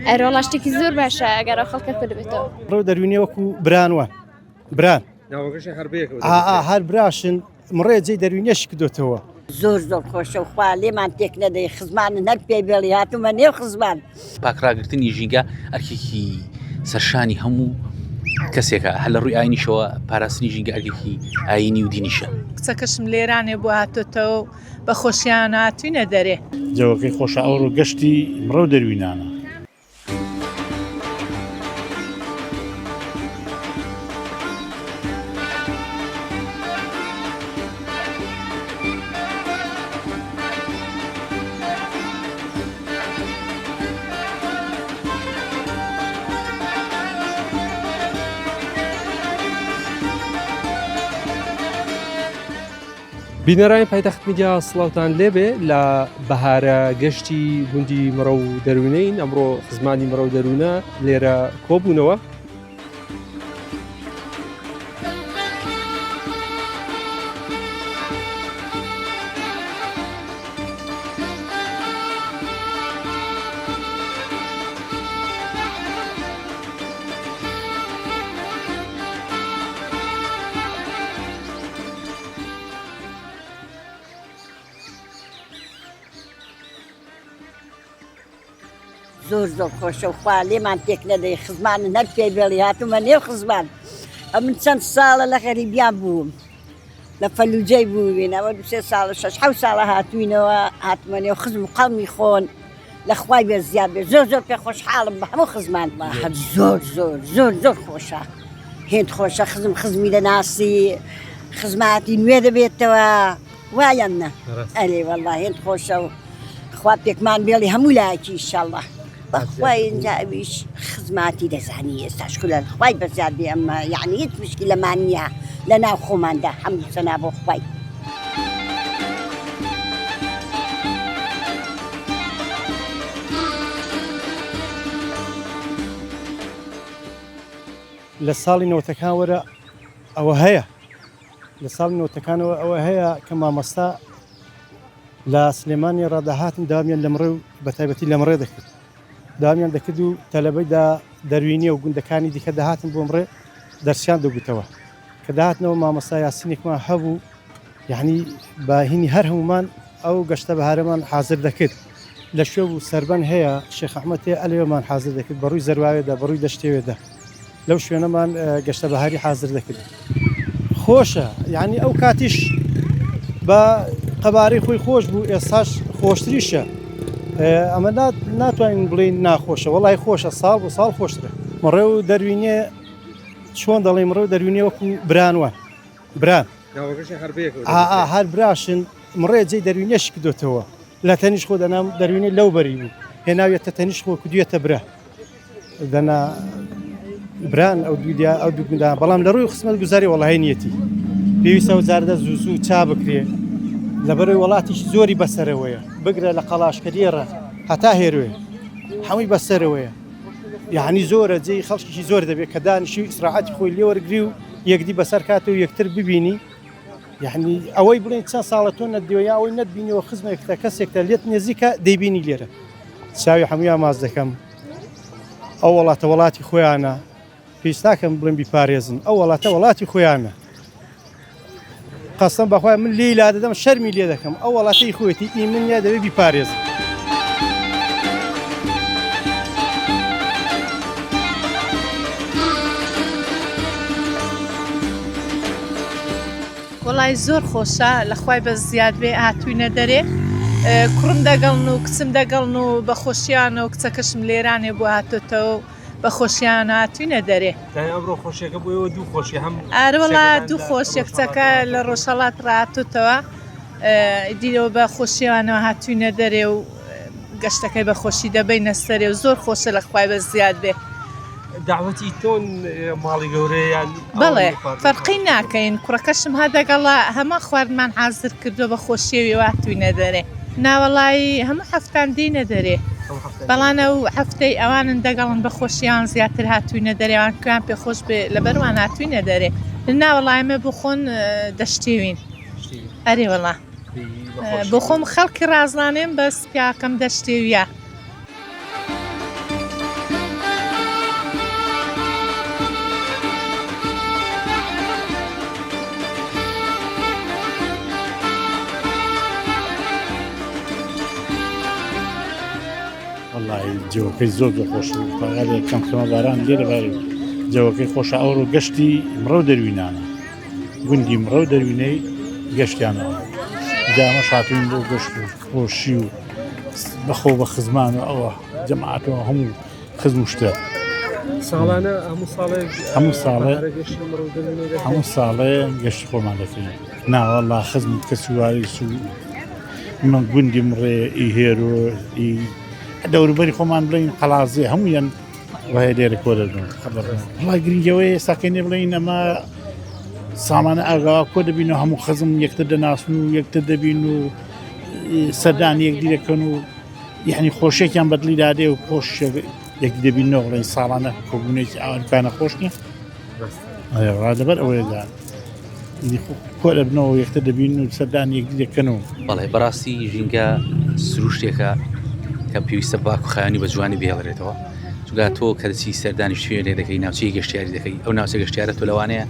ئەرۆڵ شتێکی زۆر باشە ئەگەر خەڵکە کرد بێتەوە ڕۆ دەروینێ وەکو برانوە بران هەر براشن مڕێ جێی دەروینێشی کردوتەوە زۆر خۆشە و خوا لێمان تێک نەدەی خزمانن هەر پێی بێڵی هاتومە نێو خزمان پاکراگرتنی ژینگە ئەرکێکی سەرشانی هەموو کەسێکە هەر لە ڕووی ئاینیشەوە پاراستنی ژینگە ئەرکێکی ئاینی و دینیشە کچەکەشم لێرانێ بۆ هاتۆتەوە بە خۆشییان هاتوینە دەرێ جەوەکەی خۆشە ئەو ڕووگەشتی مرۆ دەروینانە بینەرانی پایتەخت میدیا سڵاوتان لێبێ لە بەهارە گەشتی گوندی مرۆ و دەروونەین ئەمڕۆ خزمانی مرۆ و دەروونە لێرە کۆبوونەوە زۆر خۆشە و خوا لێمان تێک نەدەی خزمانن هەر پێی بێڵی هاتومە نێو خزمان من چەند ساڵە لە غەریبیان بووم لە فەلوجەی بووین ئەوە 2 ساڵ 6 ساڵە هاتوینەوە هاتمە نێو خزم و قەڵمی خۆن لە خوای بێ زیاد بێ زۆر پێ خۆشحاڵم بە هەموو خزمان زۆر خۆشە هێند خۆشە خزمی دەناسی خزماتی نوێ دەبێتەوە وایەنە ئەلێ وەڵڵا هێند خۆشە و خوا پێکمان بێڵی هەموو لایەکی ئینشاءڵڵا بەخوای اینجاویش خزماتی دەزانی ئێستاش کولە خوای بەزیاد بێ ئەمە یعنی هیچ مشکلەمان نییە لە ناو خۆماندا حەمد و سەنا بۆ خوای لە ساڵی نەوەتەکان وەرە ئەوە هەیە لە ساڵی نەوەتەکانەوە ئەوە هەیە کە مامەستا لە سلێمانی ڕادەهاتن دامیان لە مڕێ و بەتایبەتی لە مڕێ دەکرد دامیان دەکرد و تەلەبەیدا دەروینی و گوندەکانی دیکە داهاتن بۆ مڕێ دەرسیان دەگوتەوە کە داهاتنەوە مامەستا یاسینێکمان هەبوو یعنی باهینی هەر هەمومان ئەو گەشتە بەهارەمان حازر دەکرد لە شوێ و سەربەن هەیە شێخ ئەحمەد هەیە ئەلێوەمان حازر دەکرد بەڕووی زەروایەدا بەڕووی دەشتێوێدا لەو شوێنەمان گەشتە بەهاری حازر دەکرد خۆشە یعنی ئەو کاتیش بە قەبارەی خۆی خۆش بوو ئێستاش خۆشتریشە ئەمە ناتوانین بڵین ناخۆشە وەڵای خۆشە ساڵ بۆ ساڵ خۆشترە مڕێ و دەروینێ چۆن دەڵێ مڕێ و دەروینێ وەکو برانوە بران هەر براشن مڕێ جێی دەروینێشی کردوتەوە لە تەنیش خۆ دەنام دەروینێ لەو بەری بوو هێناویەتە تەنیش خۆ کردوێتە برا دەنا بران ئەو دوو گوندا بەڵام لە ڕووی خزمەت گوزاری وەڵاهی نیەتی پێویستە و زاردە زوو چا بکرێ لەبەرەوەی وڵاتیش زۆری بەسەرەوەیە بگرە لە قەڵاشکەریێڕە هەتا هێروێ هەمووی بەسەرەوەیە یعنی زۆرە جێی خەڵکیشی زۆر دەبێت کە دانیشی و ئیسراحەتی خۆی لێوەرگری و یەکدی بەسەر کاتە و یەکتر ببینی یعنی ئەوەی بڵێن چەند ساڵە تۆ نەدیوە یا ئەوەی نەتبینیەوە خزمێکتە کەسێکتە لێت نێزیکە دەیبینی لێرە چاوی هەموویان ماز دەکەم ئەو وڵاتە وڵاتی خۆیانە پێویست ناکەم بڵێن بیپارێزن ئەو وڵاتە وڵاتی خۆیانە قەسەم بەخوای من لێی لا دەدەم شەرمی لێ دەکەم ئەو وڵاتەی خۆیەتی ئیمنیا دەبێت بیپارێزن وەڵای زۆر خۆشە لە خوای بە زیاد بێ هاتوینە دەرێ کوڕم دەگەڵن و کچم دەگەڵن و بە خۆشییانە و کچەکەشم لێرانێ بۆ هاتۆتەوە بە خۆشییان هاتوینە دەرێ ئەمڕۆ خۆشیەکە بۆەوە دوو خۆشی هەم ئارەوەڵا دوو خۆشیە کچەکە لە ڕۆژهەڵات ڕاتوتەوە دیرەوە بە خۆشییانەوە هاتوینە دەرێ و گەشتەکەی بە خۆشی دەبینە سەرێ و زۆر خۆشە لە خوای بە زیاد بێ داوەتی تۆن ماڵی گەورەیان بەڵێ فەرقی ناکەین کوڕەکەشم هەدەگەڵا هەمە خواردمان حازر کردو بە خۆشیێوی هاتوینە دەرێ ناوەڵایی هەموو هەفتان دینە دەرێ بەڵانە و هەفتەی ئەوانن دەگەڵن بە خۆشییان زیاتر هاتوینە دەرێوان کویان پێخۆش بێ لەبەروان هاتوینە دەرێ لە ناوەڵایمە بۆ خۆن دەشتێوین ئەرێ وەڵا بۆ خۆم خەڵکی ڕازانێن بەس پیاکەم دەشتێویە جەوەکەی زۆر خۆش پاگالێک کەمکەمە باران لێرە باری جەوەکەی خۆشە ئەوڕۆ گەشتی مرۆ دەروینانە گوندی مرۆ دەروینەی گەشتیانەوە جامە شاتوین بۆ گەشت و خۆشی و بەخۆ بە خزمان و ئەوە جەماعەتەوە هەموو خزم شتە ساڵانە هەموو ساڵێ گەشت خۆمان دەکەین ناوەڵا خزم کەسواری سو من گوندی مڕێ ئیهێرۆ دەوروبەری خۆمان بڵین قەڵازێ هەمویان وایە لێرە کۆ دەبن وڵای گرنگەوەی ساکەینێ بڵین ئەمە سامانە ئاگاوا کۆ دەبین و هەموو خزم یەکتر دەناسن و یەکتر دەبین و سەردان یەکدی دەکەن و یعنی خۆشێکیان بەدلی دادێ و خۆش یەک دەبینەوە بڵین ساڵانە کۆبوونێکی ئاوانکانە خۆش نیە ڕادەبەر ئەوەیەدا کۆ دەبنەوە یەکتر دەبین و سەردان یەکدی دەکەنەوە بەڵێ بەڕاستی ژینگە سروشتێکە کە پێویستە باک و خایانی بە جوانی بهێڵرێتەوە چونکە تۆ کە دەچی سەردانی شوێنێ دەکەی ناوچەی گەشتیاری دەکەی ئەو ناوچە گەشتیارە تۆ لەوانەیە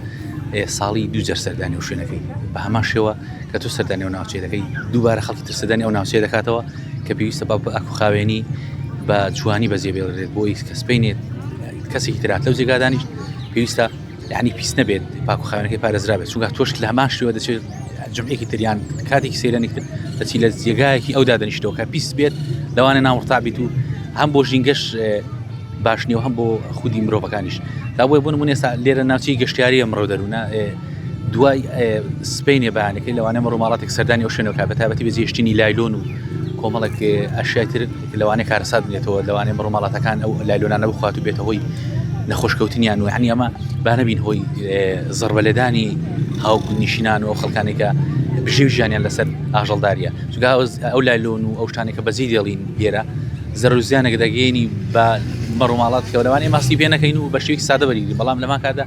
ساڵی دووجار سەردانی و شوێنەکەی بە هەمان شێوە کە تۆ سەردانی و ناوچەی دەکەی دووبارە خەڵکی تر سەردانی ئەو ناوچەی دەکاتەوە کە پێویستە باک و خاوێنی بە جوانی بەجێ بێڵێت بۆی کە سپینێت کەسێکی ترات لەو جێگادانیش پێویستە یعنی پیس نەبێت باک و خاوێنەکەی پارێزرا بێت چونکە تۆش لە هەمان شێوە دەچێت جمعێکی تریان کاتێکی سەیرانێکتر دەچی لە جێگایەکی ئەو دادەنیشتەوە کە پیس بێت لەوانە ناوەڕتابیت و هەم بۆ ژینگەش باش نیە و هەم بۆ خودی مرۆڤەکانیش دا بۆیە بوون من ئێستا لێرە ناوچەی گەشتیاری ئەمڕۆ دەروونە دوای سپینێ بەیانەکەی لەوانەیە ڕۆماڵاتێک سەردانی ئەو شوێنەوە کە بەتایبەتی بە جێشتنی لایلۆن و کۆمەڵێک ئەشیای تر لەوانەیە کارەسات بنێتەوە لەوانەیە ڕۆماڵاتەکان ئەو لایلۆنانە بخوات و بێتە هۆی نەخۆشکەوتنیان و هەنی ئەمە با نەبین هۆی زەربەلێدانی هاو نیشینان و ئەو خەڵکانێکە بژێوی ژیانیان لەسەر ئاژەڵداریە چونکە ئەو لایلۆن و ئەو شتانێکە بەجێ دێڵین لێرە زەرزیانێک دەگەێنی بە مەڕۆماڵات کەوەلەوانی ماسی پێ نەکەین و بە شێوەیەکی سادە بەریگرین بەڵام لەما کادا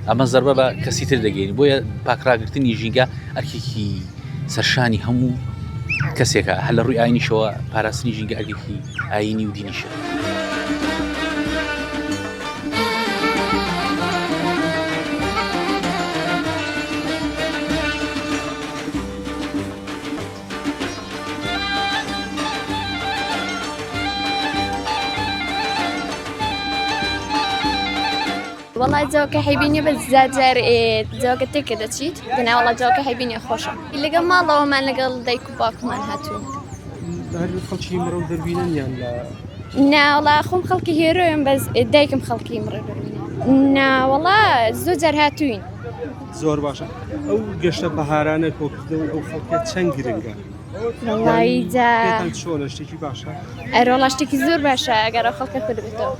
ئەمە زەربە بە کەسی تر دەگەێنی بۆیە پاکراگرتنی ژینگە ئەرکێکی سەرشانی هەموو کەسێکە هەر لە ڕووی ئاینیشەوە پاراستنی ژینگە ئەرکێکی ئاینی و دینیشە. والله جوك حيبيني بس زاجر جوك تيك دتشيت قلنا والله جوك حيبيني خوشة اللي قال ما الله وما نقل دايك باك ما هاتون هل خلشي مرو دربينن يعني نا والله أخوم خلقي هيروين بس دايكم خلقي مرو دربينن نا والله زوجر هاتوين زۆر باشە ئەو گەشتە بەهارانە کۆکردەوە ئەو خەڵکە چەند گرنگە والله جا چۆنە شتێکی باشە والله شتێکی زۆر باشە ئەگەر خەڵکە کرد بێتەوە